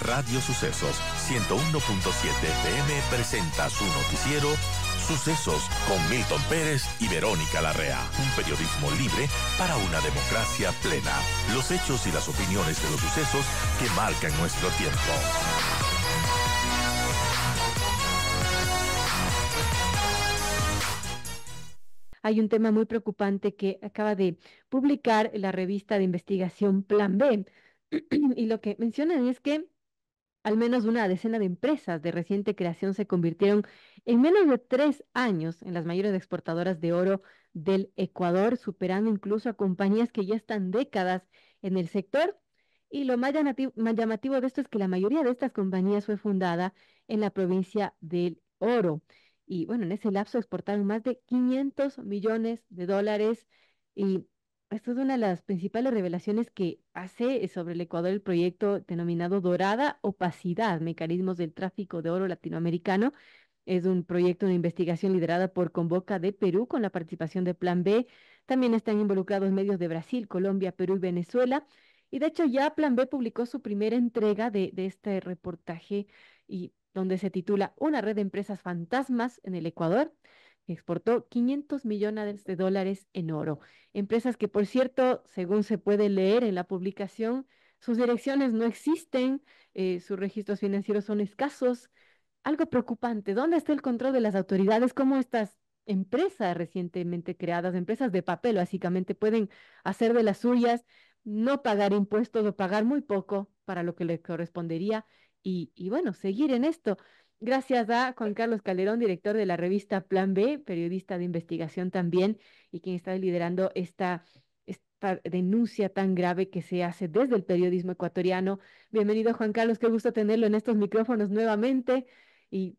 Radio Sucesos 101.7 FM presenta su noticiero Sucesos con Milton Pérez y Verónica Larrea. Un periodismo libre para una democracia plena. Los hechos y las opiniones de los sucesos que marcan nuestro tiempo. Hay un tema muy preocupante que acaba de publicar la revista de investigación Plan B. Y lo que mencionan es que al menos una decena de empresas de reciente creación se convirtieron en menos de 3 años en las mayores exportadoras de oro del Ecuador, superando incluso a compañías que ya están décadas en el sector. Y lo más llamativo de esto es que la mayoría de estas compañías fue fundada en la provincia del Oro. Y bueno, en ese lapso exportaron más de 500 millones de dólares. Y esto es una de las principales revelaciones que hace sobre el Ecuador el proyecto denominado Dorada Opacidad, Mecanismos del Tráfico de Oro Latinoamericano. Es un proyecto de investigación liderada por Convoca de Perú con la participación de Plan B. También están involucrados medios de Brasil, Colombia, Perú y Venezuela. Y de hecho ya Plan B publicó su primera entrega de este reportaje y donde se titula Una red de empresas fantasmas en el Ecuador, que exportó 500 millones de dólares en oro. Empresas que, por cierto, según se puede leer en la publicación, sus direcciones no existen, sus registros financieros son escasos. Algo preocupante. ¿Dónde está el control de las autoridades? ¿Cómo estas empresas recientemente creadas, empresas de papel, básicamente, pueden hacer de las suyas, no pagar impuestos o pagar muy poco para lo que les correspondería y bueno, seguir en esto? Gracias a Juan Carlos Calderón, director de la revista Plan B, periodista de investigación también, y quien está liderando esta denuncia tan grave que se hace desde el periodismo ecuatoriano. Bienvenido, Juan Carlos, qué gusto tenerlo en estos micrófonos nuevamente. ¿Y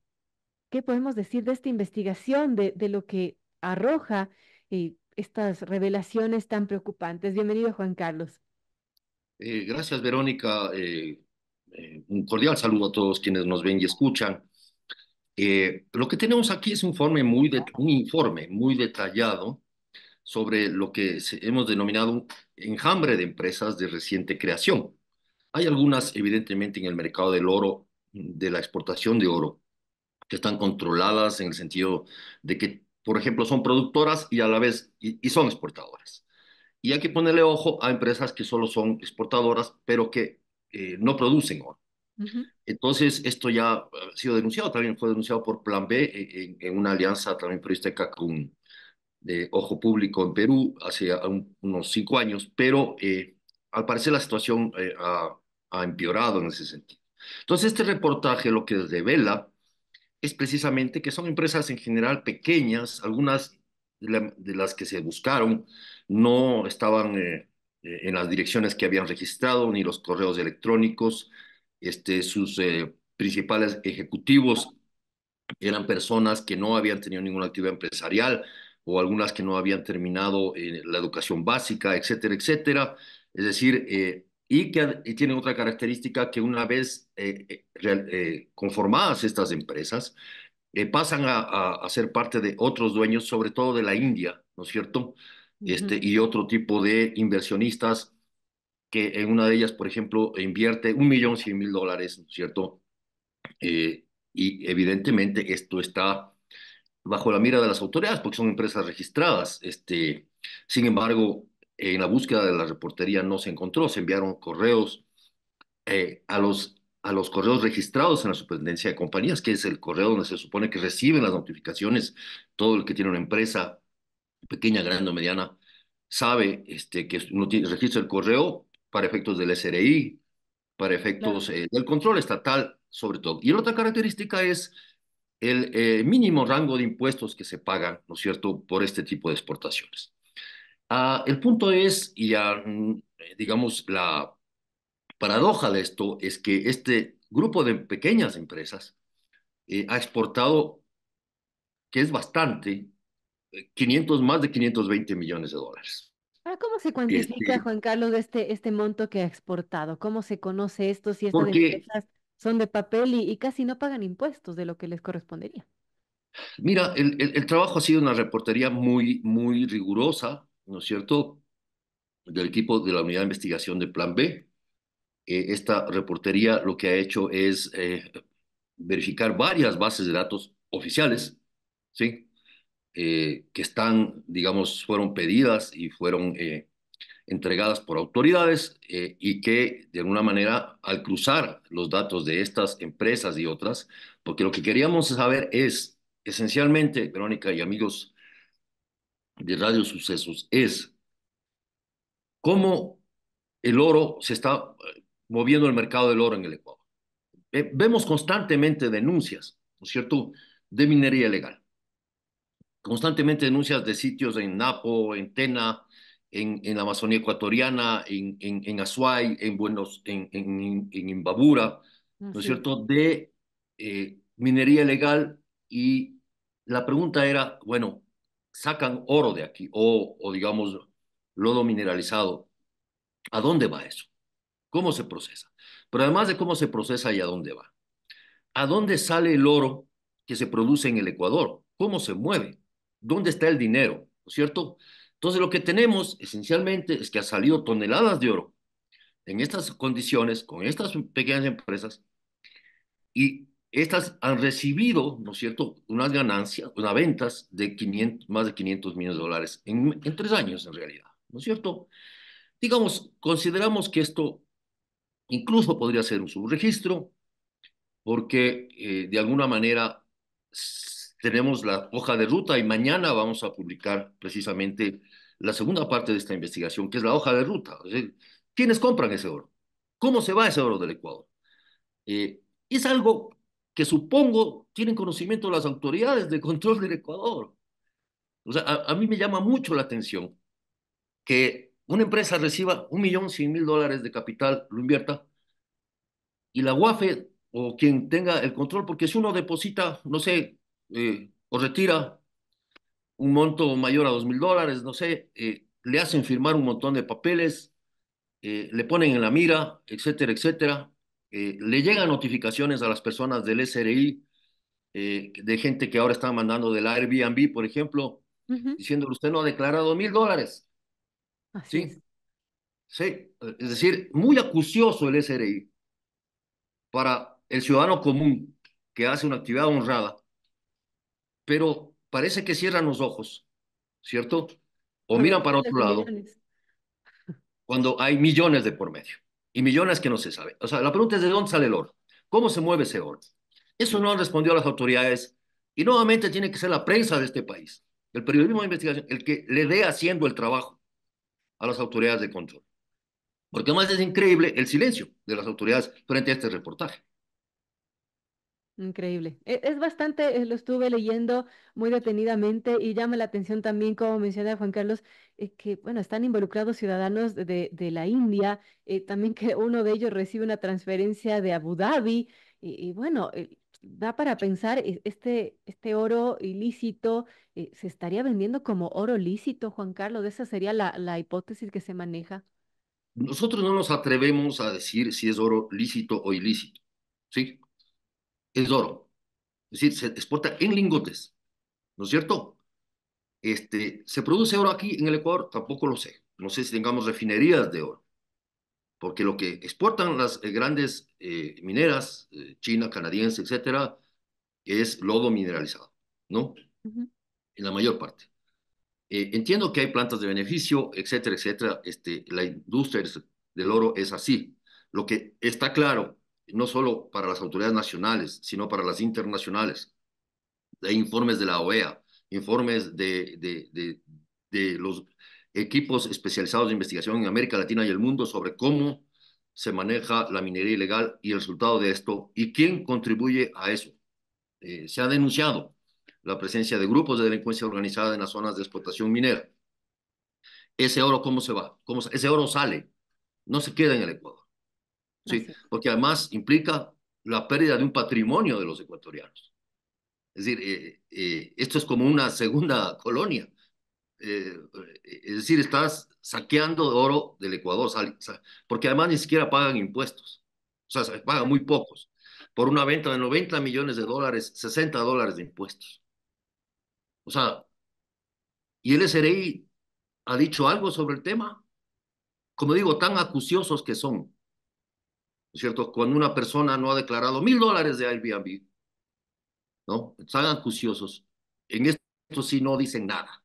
qué podemos decir de esta investigación, de lo que arroja estas revelaciones tan preocupantes? Bienvenido, Juan Carlos. Gracias, Verónica. Un cordial saludo a todos quienes nos ven y escuchan. Lo que tenemos aquí es un informe muy detallado sobre lo que hemos denominado un enjambre de empresas de reciente creación. Hay algunas, evidentemente, en el mercado del oro, de la exportación de oro, que están controladas en el sentido de que, por ejemplo, son productoras y a la vez y son exportadoras. Y hay que ponerle ojo a empresas que solo son exportadoras, pero que no producen oro. Ujú. Entonces, esto ya ha sido denunciado, también fue denunciado por Plan B en una alianza también periodística con Ojo Público en Perú hace unos 5 años, pero al parecer la situación ha empeorado en ese sentido. Entonces, este reportaje lo que revela es precisamente que son empresas en general pequeñas, algunas de las que se buscaron no estaban en las direcciones que habían registrado, ni los correos electrónicos. Sus principales ejecutivos eran personas que no habían tenido ninguna actividad empresarial o algunas que no habían terminado la educación básica, etcétera, etcétera. Es decir, y tienen otra característica que una vez conformadas estas empresas, pasan a ser parte de otros dueños, sobre todo de la India, ¿no es cierto? Ujú. Y otro tipo de inversionistas que en una de ellas, por ejemplo, invierte 1.100.000 dólares, ¿no es cierto? Eh, y evidentemente esto está bajo la mira de las autoridades porque son empresas registradas. Sin embargo, en la búsqueda de la reportería no se encontró, se enviaron correos a los correos registrados en la Superintendencia de Compañías, que es el correo donde se supone que reciben las notificaciones. Todo el que tiene una empresa, pequeña, grande o mediana, sabe que uno tiene registro del correo para efectos del SRI, para Claro. efectos del control estatal, sobre todo. Y la otra característica es el mínimo rango de impuestos que se pagan, ¿no es cierto?, por este tipo de exportaciones. El punto es, y ya, digamos, la paradoja de esto es que este grupo de pequeñas empresas ha exportado, que es bastante, 500, más de 520 millones de dólares. Ahora, ¿cómo se cuantifica, Este, Juan Carlos, este monto que ha exportado? ¿Cómo se conoce esto si estas porque, empresas son de papel y casi no pagan impuestos de lo que les correspondería? mira, el trabajo ha sido una reportería muy, muy rigurosa, ¿no es cierto?, del equipo de la unidad de investigación de Plan B. esta reportería lo que ha hecho es verificar varias bases de datos oficiales, ¿sí? Que están, digamos, fueron pedidas y fueron entregadas por autoridades y que de alguna manera al cruzar los datos de estas empresas y otras, porque lo que queríamos saber es esencialmente, Verónica y amigos de Radio Sucesos, es cómo el oro se está moviendo el mercado del oro en el Ecuador. Vemos constantemente denuncias, ¿no es cierto?, de minería ilegal, constantemente denuncias de sitios en Napo, en Tena, en la Amazonía ecuatoriana, en Azuay, en Imbabura, ¿no es Así es. cierto?, de minería ilegal. Y la pregunta era, bueno, sacan oro de aquí o digamos lodo mineralizado, ¿a dónde va eso? ¿Cómo se procesa? Pero además de cómo se procesa y a dónde va, ¿a dónde sale el oro que se produce en el Ecuador? ¿Cómo se mueve? ¿Dónde está el dinero? ¿No es cierto? Entonces lo que tenemos esencialmente es que ha salido toneladas de oro en estas condiciones, con estas pequeñas empresas, y estas han recibido, ¿no es cierto?, unas ganancias, unas ventas de 500, más de 500 millones de dólares en 3 años en realidad, ¿no es cierto? Digamos, consideramos que esto incluso podría ser un subregistro, porque de alguna manera tenemos la hoja de ruta y mañana vamos a publicar precisamente la segunda parte de esta investigación, que es la hoja de ruta. Es decir, ¿quiénes compran ese oro? ¿Cómo se va ese oro del Ecuador? Es algo que supongo tienen conocimiento las autoridades de control del Ecuador. O sea, a mí me llama mucho la atención que una empresa reciba 1.100.000 dólares de capital, lo invierta, y la UAFE o quien tenga el control, porque si uno deposita, no sé, o retira un monto mayor a 2.000 dólares, no sé, le hacen firmar un montón de papeles, le ponen en la mira, etcétera, etcétera. Le llegan notificaciones a las personas del SRI, de gente que ahora están mandando del Airbnb, por ejemplo, Ujú. diciéndole usted no ha declarado 1.000 dólares, Así es. ¿sí? Sí, es decir, muy acucioso el SRI para el ciudadano común que hace una actividad honrada, pero parece que cierran los ojos, ¿cierto? O Por miran para millones otro y lado millones. cuando hay millones de por medio y millones que no se sabe. O sea, la pregunta es de dónde sale el oro, cómo se mueve ese oro. Eso no han respondido las autoridades y nuevamente tiene que ser la prensa de este país, el periodismo de investigación, el que le dé haciendo el trabajo a las autoridades de control. Porque además es increíble el silencio de las autoridades frente a este reportaje. Increíble. Es bastante, lo estuve leyendo muy detenidamente y llama la atención también, como menciona Juan Carlos, que, bueno, están involucrados ciudadanos de la India, también que uno de ellos recibe una transferencia de Abu Dhabi y bueno, da para pensar, este oro ilícito se estaría vendiendo como oro lícito, Juan Carlos, esa sería la hipótesis que se maneja. Nosotros no nos atrevemos a decir si es oro lícito o ilícito, ¿sí? Es oro. Es decir, se exporta en lingotes, ¿no es cierto? ¿Se produce oro aquí en el Ecuador? Tampoco lo sé. No sé si tengamos refinerías de oro, porque lo que exportan las grandes mineras, China, canadiense, etcétera, es lodo mineralizado, ¿no? Ujú, En la mayor parte. Entiendo que hay plantas de beneficio, etcétera, etcétera. La industria del oro es así. Lo que está claro, no solo para las autoridades nacionales, sino para las internacionales, hay informes de la OEA, informes de los equipos especializados de investigación en América Latina y el mundo sobre cómo se maneja la minería ilegal y el resultado de esto y quién contribuye a eso. Se ha denunciado la presencia de grupos de delincuencia organizada en las zonas de explotación minera. Ese oro, ¿cómo se va? Ese oro sale, no se queda en el Ecuador, ¿sí? así es. Porque además implica la pérdida de un patrimonio de los ecuatorianos. Es decir, esto es como una segunda colonia. Eh, es decir, estás saqueando oro del Ecuador, porque además ni siquiera pagan impuestos. O sea, se pagan muy pocos. Por una venta de 90 millones de dólares, 60 dólares de impuestos. O sea, ¿y el SRI ha dicho algo sobre el tema? Como digo, tan acuciosos que son. es cierto? Cuando una persona no ha declarado $1.000 de Airbnb, ¿no? Están acuciosos. En esto sí no dicen nada.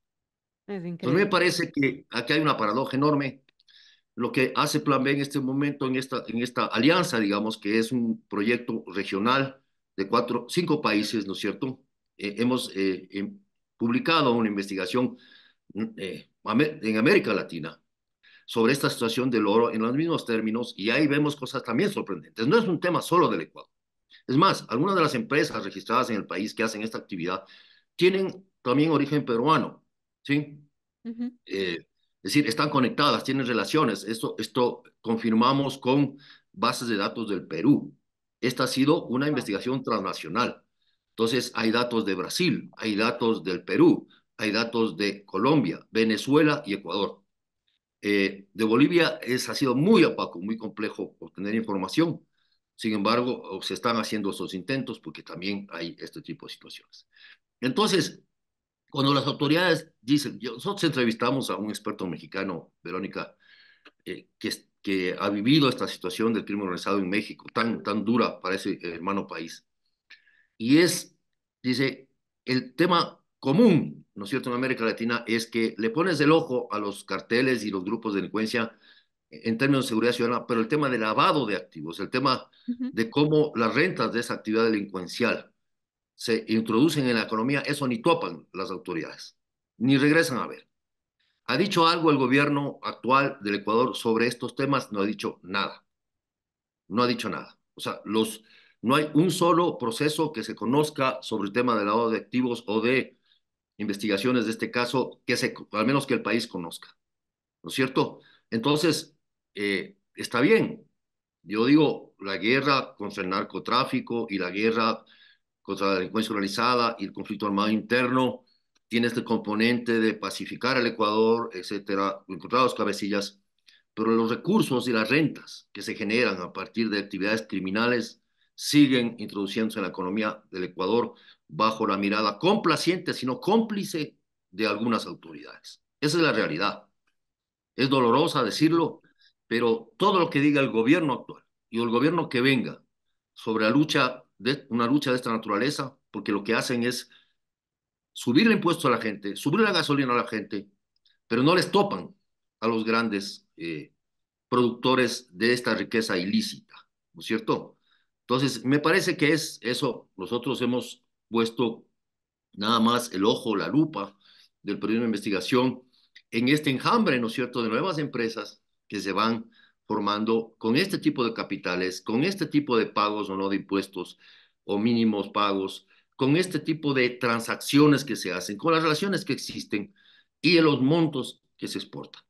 Es Entonces me increíble. parece que aquí hay una paradoja enorme. Lo que hace Plan B en este momento, en esta alianza, digamos, que es un proyecto regional de cinco países, ¿no es cierto? Hemos publicado una investigación en América Latina sobre esta situación del oro en los mismos términos y ahí vemos cosas también sorprendentes. No es un tema solo del Ecuador. Es más, algunas de las empresas registradas en el país que hacen esta actividad tienen también origen peruano, ¿sí? Ujú. Es decir, están conectadas, tienen relaciones. Esto confirmamos con bases de datos del Perú. Esta ha sido una Wow. investigación transnacional. Entonces, hay datos de Brasil, hay datos del Perú, hay datos de Colombia, Venezuela y Ecuador. De Bolivia ha sido muy opaco, muy complejo obtener información. Sin embargo, se están haciendo esos intentos porque también hay este tipo de situaciones. Entonces, cuando las autoridades dicen, nosotros entrevistamos a un experto mexicano, Verónica, que ha vivido esta situación del crimen organizado en México, tan dura para ese hermano país. Y dice, el tema común, ¿no es cierto?, en América Latina es que le pones el ojo a los carteles y los grupos de delincuencia en términos de seguridad ciudadana, pero el tema de lavado de activos, el tema Ujú. de cómo las rentas de esa actividad delincuencial se introducen en la economía, eso ni topan las autoridades, ni regresan a ver. ¿Ha dicho algo el gobierno actual del Ecuador sobre estos temas? No ha dicho nada, no ha dicho nada. O sea, no hay un solo proceso que se conozca sobre el tema del lavado de activos o de investigaciones de este caso, al menos que el país conozca, ¿no es cierto? Entonces, está bien. Yo digo, la guerra contra el narcotráfico y la guerra contra la delincuencia organizada y el conflicto armado interno tiene este componente de pacificar al Ecuador, etcétera, encontrar los cabecillas, pero los recursos y las rentas que se generan a partir de actividades criminales siguen introduciéndose en la economía del Ecuador bajo la mirada complaciente, sino cómplice de algunas autoridades. Esa es la realidad. Es dolorosa decirlo, pero todo lo que diga el gobierno actual y el gobierno que venga sobre una lucha de esta naturaleza, porque lo que hacen es subir el impuesto a la gente, subir la gasolina a la gente, pero no les topan a los grandes productores de esta riqueza ilícita, ¿no es cierto? Entonces, me parece que es eso. Nosotros hemos puesto nada más el ojo, la lupa del periodismo de investigación en este enjambre, ¿no es cierto?, de nuevas empresas que se van formando con este tipo de capitales, con este tipo de pagos o no de impuestos o mínimos pagos, con este tipo de transacciones que se hacen, con las relaciones que existen y en los montos que se exportan.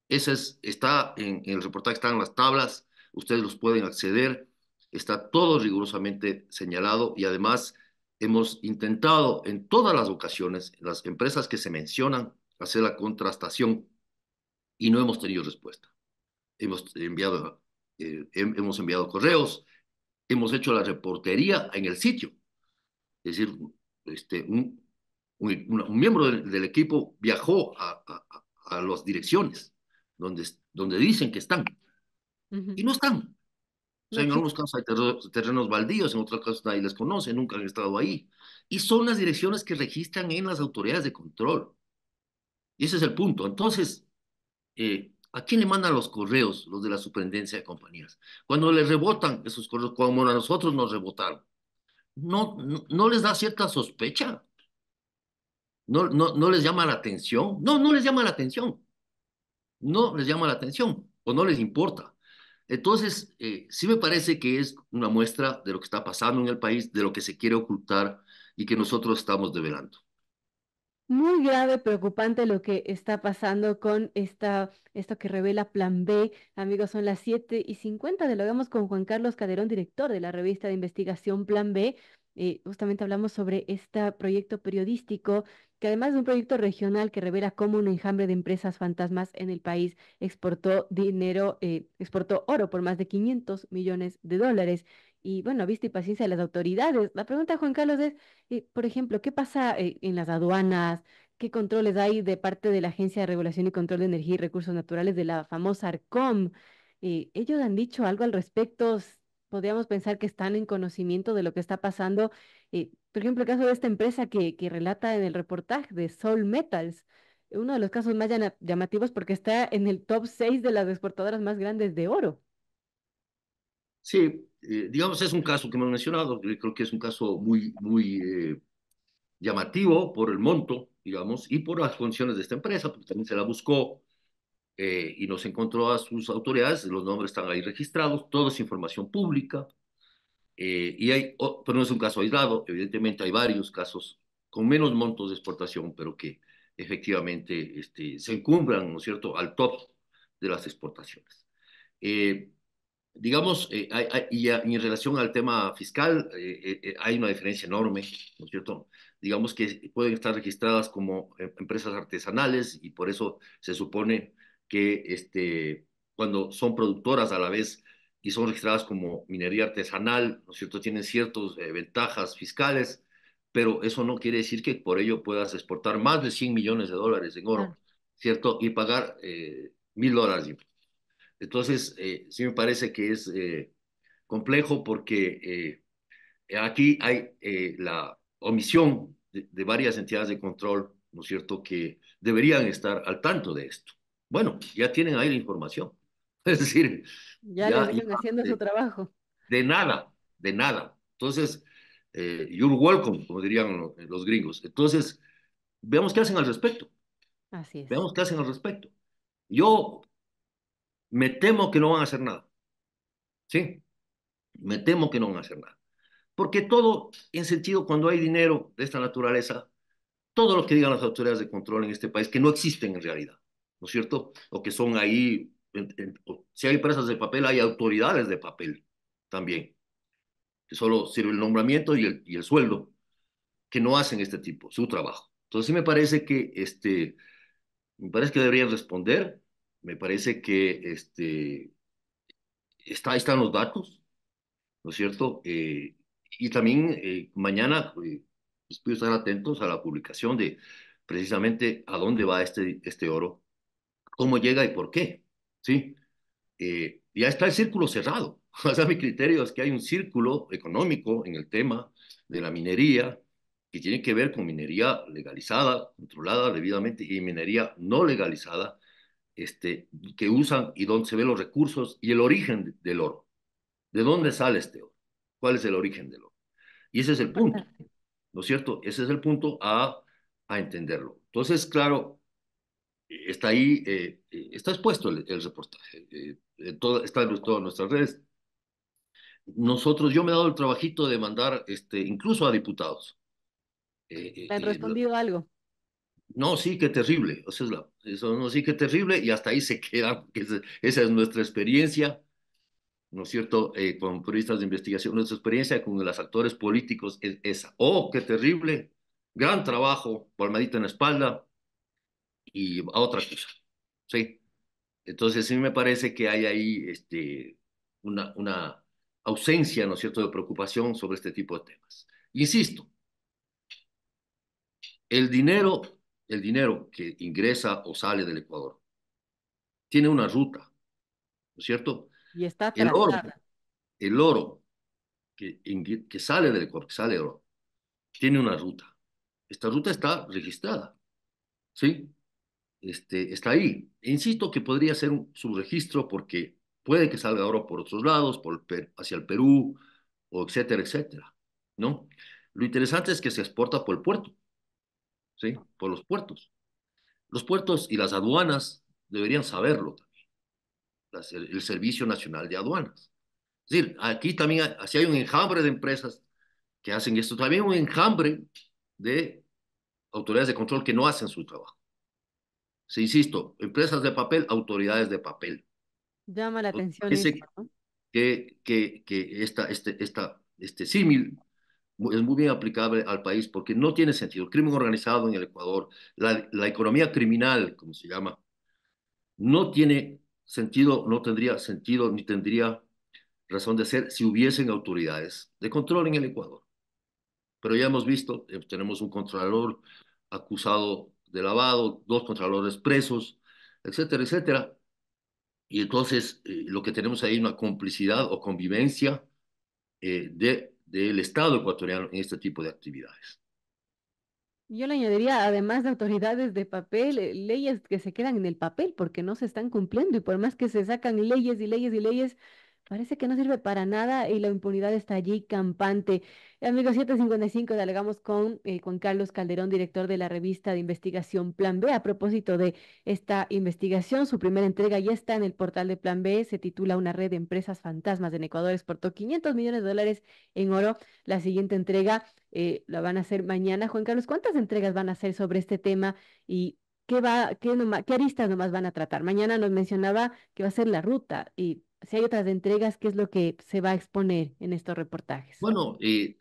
Está en el reportaje, están las tablas, ustedes los pueden acceder, está todo rigurosamente señalado y además hemos intentado en todas las ocasiones, en las empresas que se mencionan, hacer la contrastación y no hemos tenido respuesta. Hemos enviado correos, hemos hecho la reportería en el sitio, es decir, un miembro del equipo viajó a las direcciones donde dicen que están Ujú. y no están. O No sea, en algunos existe. casos hay terrenos baldíos, en otros casos nadie les conoce, nunca han estado ahí. Y son las direcciones que registran en las autoridades de control. Y ese es el punto. Entonces, ¿a quién le mandan los correos, los de la superintendencia de compañías? Cuando les rebotan esos correos, como a nosotros nos rebotaron, no les da cierta sospecha, no les llama la atención, no les llama la atención, no les llama la atención o no les importa. Entonces, sí me parece que es una muestra de lo que está pasando en el país, de lo que se quiere ocultar y que nosotros estamos develando. Muy grave, preocupante lo que está pasando con esto que revela Plan B. Amigos, son las 7:50. Dialogamos con Juan Carlos Caderón, director de la revista de investigación Plan B. Justamente hablamos sobre este proyecto periodístico, que además de un proyecto regional que revela cómo un enjambre de empresas fantasmas en el país exportó oro por más de 500 millones de dólares. Y bueno, vista y paciencia de las autoridades. La pregunta, Juan Carlos, es, por ejemplo, ¿qué pasa en las aduanas? ¿Qué controles hay de parte de la Agencia de Regulación y Control de Energía y Recursos Naturales de la famosa ARCOM? ¿Ellos han dicho algo al respecto? Podríamos pensar que están en conocimiento de lo que está pasando. Por ejemplo, el caso de esta empresa que relata en el reportaje de Soul Metals, uno de los casos más llamativos porque está en el top 6 de las exportadoras más grandes de oro. Sí, digamos, es un caso que hemos mencionado, yo creo que es un caso muy llamativo por el monto, digamos, y por las condiciones de esta empresa, porque también se la buscó y nos encontró a sus autoridades, los nombres están ahí registrados, todo es información pública, pero no es un caso aislado, evidentemente hay varios casos con menos montos de exportación, pero que efectivamente se encumbran, ¿no es cierto?, al top de las exportaciones. Eh, digamos, y en relación al tema fiscal, hay una diferencia enorme, ¿no es cierto? Digamos que pueden estar registradas como empresas artesanales y por eso se supone que cuando son productoras a la vez y son registradas como minería artesanal, ¿no es cierto? Tienen ciertas ventajas fiscales, pero eso no quiere decir que por ello puedas exportar más de 100 millones de dólares en oro, Claro. ¿cierto? Y pagar $1.000 de impuestos. Entonces, sí me parece que es complejo porque aquí hay la omisión de varias entidades de control, ¿no es cierto?, que deberían estar al tanto de esto. Bueno, ya tienen ahí la información. Es decir, Ya les ya dejan haciendo su de, trabajo. de nada, de nada. Entonces, you're welcome, como dirían los gringos. Entonces, veamos qué hacen al respecto. Así es. Veamos qué hacen al respecto. Yo me temo que no van a hacer nada. Sí, me temo que no van a hacer nada. Porque todo, en sentido, cuando hay dinero de esta naturaleza, todo lo que digan las autoridades de control en este país, que no existen en realidad, ¿no es cierto? O que son ahí, si hay empresas de papel, hay autoridades de papel también, que solo sirve el nombramiento y el sueldo, que no hacen este tipo, su trabajo. Entonces sí me parece que deberían responder, me parece que ahí están los datos, ¿no es cierto? Y también mañana espero estar atentos a la publicación de precisamente a dónde va este oro, cómo llega y por qué, ¿sí? Ya está el círculo cerrado. O sea, mi criterio es que hay un círculo económico en el tema de la minería que tiene que ver con minería legalizada, controlada debidamente, y minería no legalizada, que usan y donde se ven los recursos y el origen del oro. ¿De dónde sale este oro? ¿Cuál es el origen del oro? Y ese es el punto, Importante. ¿no es cierto? Ese es el punto a entenderlo. Entonces, claro, está ahí, está expuesto el reportaje, está en todas nuestras redes. Yo me he dado el trabajito de mandar incluso a diputados. ¿Le han respondido algo? No, sí, qué terrible. O sea, eso no, sí, qué terrible, y hasta ahí se queda, porque esa es nuestra experiencia, ¿no es cierto? Con periodistas de investigación, nuestra experiencia con los actores políticos es esa. Oh, qué terrible, gran trabajo, palmadita en la espalda y a otra cosa. Sí. Entonces, sí me parece que hay ahí una ausencia, ¿no es cierto?, de preocupación sobre este tipo de temas. Insisto, el dinero, el dinero que ingresa o sale del Ecuador tiene una ruta, ¿no es cierto? Y está El oro, trazada. el oro que sale del Ecuador, que sale oro, tiene una ruta. Esta ruta está registrada, ¿sí? Está ahí. E insisto que podría ser un subregistro porque puede que salga oro por otros lados, hacia el Perú, o etcétera, etcétera, ¿no? Lo interesante es que se exporta por el puerto, ¿sí? Por los puertos. Los puertos y las aduanas deberían saberlo también, el Servicio Nacional de Aduanas. Es decir, aquí también así hay un enjambre de empresas que hacen esto, también un enjambre de autoridades de control que no hacen su trabajo. Se insisto, empresas de papel, autoridades de papel. Llama la Pues atención esto, parece ¿no? que este símil es muy bien aplicable al país porque no tiene sentido. El crimen organizado en el Ecuador, la economía criminal, como se llama, no tiene sentido, no tendría sentido ni tendría razón de ser si hubiesen autoridades de control en el Ecuador. Pero ya hemos visto, tenemos un contralor acusado de lavado, dos contralores presos, etcétera, etcétera. Y entonces lo que tenemos ahí es una complicidad o convivencia del Estado ecuatoriano en este tipo de actividades. Yo le añadiría, además de autoridades de papel, leyes que se quedan en el papel porque no se están cumpliendo y por más que se sacan leyes y leyes y leyes, parece que no sirve para nada y la impunidad está allí campante. Amigos, 7:55 dialogamos con Juan Carlos Calderón, director de la revista de investigación Plan B. A propósito de esta investigación, su primera entrega ya está en el portal de Plan B, se titula Una red de empresas fantasmas en Ecuador exportó $500 millones en oro. La siguiente entrega la van a hacer mañana. Juan Carlos, ¿cuántas entregas van a hacer sobre este tema y qué aristas nomás van a tratar? Mañana nos mencionaba que va a ser la ruta y si hay otras entregas, ¿qué es lo que se va a exponer en estos reportajes? Bueno,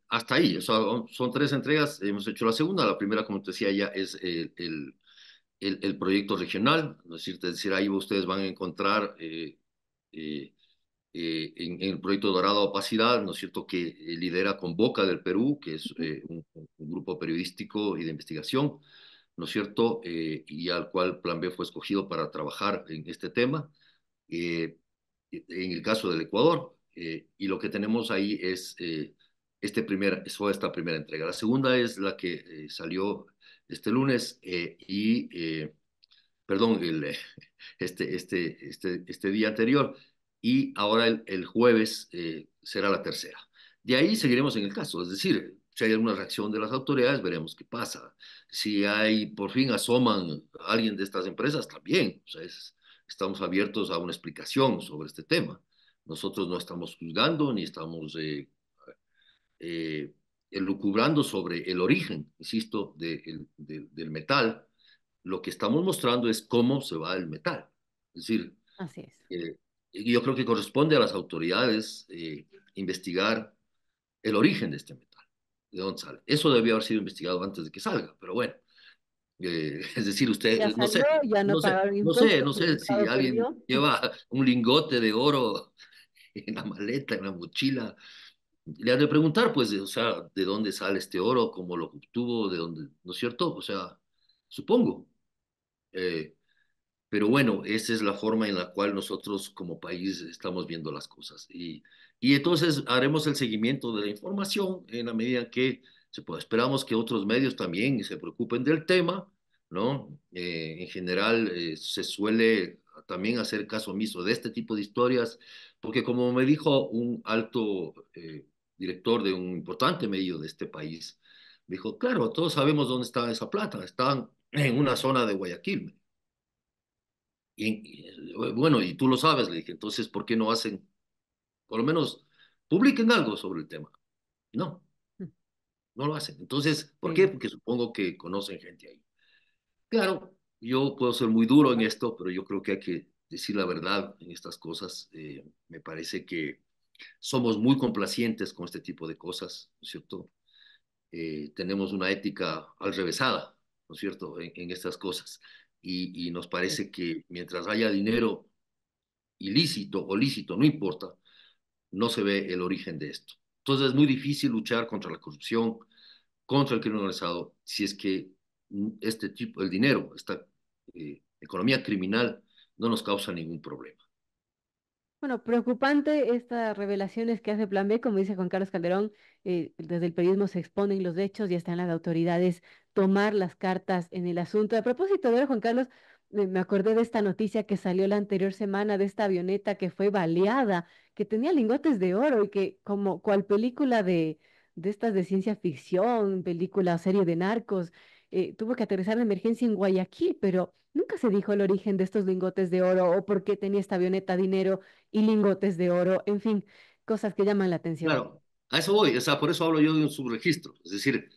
hasta ahí, o sea, son tres entregas, hemos hecho la segunda, la primera, como te decía ya, es el proyecto regional, es decir, ahí ustedes van a encontrar eh, en el proyecto Dorada Opacidad, ¿no es cierto?, que lidera Convoca del Perú, que es un grupo periodístico y de investigación, ¿no es cierto?, y al cual Plan B fue escogido para trabajar en este tema. En el caso del Ecuador, y lo que tenemos ahí es esta primera entrega. La segunda es la que salió este lunes perdón, este día anterior, y ahora el jueves será la tercera. De ahí seguiremos en el caso, es decir, si hay alguna reacción de las autoridades, veremos qué pasa. Si hay, por fin asoman a alguien de estas empresas, también, o sea, estamos abiertos a una explicación sobre este tema. Nosotros no estamos juzgando ni estamos eh, elucubrando sobre el origen, insisto, del metal. Lo que estamos mostrando es cómo se va el metal. Es decir, Así es. eh, yo creo que corresponde a las autoridades investigar el origen de este metal, de dónde sale. Eso debió haber sido investigado antes de que salga, pero bueno, es decir, Ya usted, no sé, salió, ya no pagaron impuestos, no el sé si Estado alguien perdió. lleva un lingote de oro en la maleta, en la mochila. Le han de preguntar, pues, o sea, de dónde sale este oro, cómo lo obtuvo, de dónde, ¿no es cierto? O sea, supongo. Eh, pero bueno, esa es la forma en la cual nosotros como país estamos viendo las cosas. Y entonces haremos el seguimiento de la información en la medida que se pueda. Esperamos que otros medios también se preocupen del tema, ¿no? En general se suele también hacer caso omiso de este tipo de historias, porque como me dijo un alto director de un importante medio de este país, dijo, claro, todos sabemos dónde está esa plata, están en una zona de Guayaquil. Bueno, y tú lo sabes, le dije, entonces, ¿por qué no hacen, por lo menos, publiquen algo sobre el tema? No, no lo hacen. Entonces, ¿por qué? Sí. Porque supongo que conocen gente ahí. Claro, yo puedo ser muy duro en esto, pero yo creo que hay que decir la verdad en estas cosas. Me parece que somos muy complacientes con este tipo de cosas, ¿no es cierto? Tenemos una ética al revésada, ¿no es cierto?, en estas cosas. Y nos Sí. parece que mientras haya dinero ilícito o lícito, no importa, no se ve el origen de esto. Entonces es muy difícil luchar contra la corrupción, contra el crimen organizado, si es que este tipo, el dinero, esta economía criminal, no nos causa ningún problema. Bueno, preocupante estas revelaciones que hace Plan B, como dice Juan Carlos Calderón, desde el periodismo se exponen los hechos y están las autoridades tomar las cartas en el asunto. A propósito de Juan Carlos, me acordé de esta noticia que salió la anterior semana de esta avioneta que fue baleada, que tenía lingotes de oro y que como cual película de estas de ciencia ficción, película o serie de narcos, tuvo que aterrizar de emergencia en Guayaquil, pero nunca se dijo el origen de estos lingotes de oro o por qué tenía esta avioneta dinero y lingotes de oro, en fin, cosas que llaman la atención. Claro, a eso voy, o sea, por eso hablo yo de un subregistro, es decir,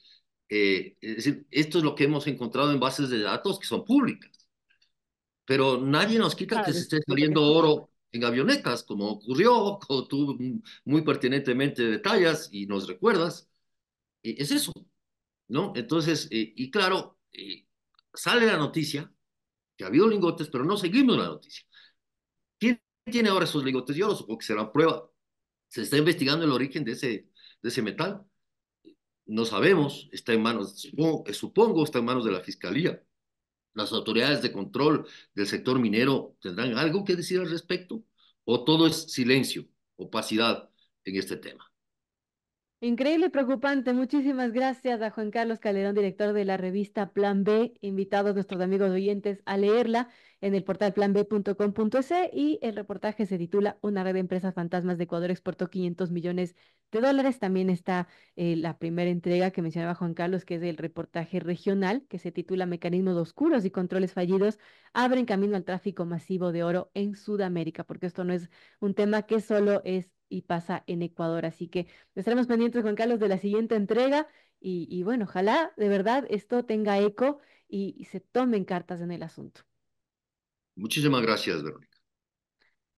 esto es lo que hemos encontrado en bases de datos que son públicas, pero nadie nos quita Claro, que se esté desde que saliendo son oro públicas. en avionetas, como ocurrió, como tú muy pertinentemente detallas y nos recuerdas. Es eso, ¿no? Entonces, y claro, sale la noticia que ha habido lingotes, pero no seguimos la noticia. ¿Quién tiene ahora esos lingotes? Yo no supongo que será prueba. Se está investigando el origen de ese metal. No sabemos, está en manos, supongo está en manos de la fiscalía. ¿Las autoridades de control del sector minero tendrán algo que decir al respecto? ¿O todo es silencio, opacidad en este tema? Increíble y preocupante. Muchísimas gracias a Juan Carlos Calderón, director de la revista Plan B. Invitados nuestros amigos oyentes a leerla en el portal planb.com.es y el reportaje se titula Una red de empresas fantasmas de Ecuador exportó 500 millones de dólares. También está la primera entrega que mencionaba Juan Carlos, que es el reportaje regional, que se titula Mecanismos oscuros y controles fallidos abren camino al tráfico masivo de oro en Sudamérica, porque esto no es un tema que solo es y pasa en Ecuador. Así que estaremos pendientes, Juan Carlos, de la siguiente entrega y bueno, ojalá de verdad esto tenga eco y se tomen cartas en el asunto. Muchísimas gracias, Verónica.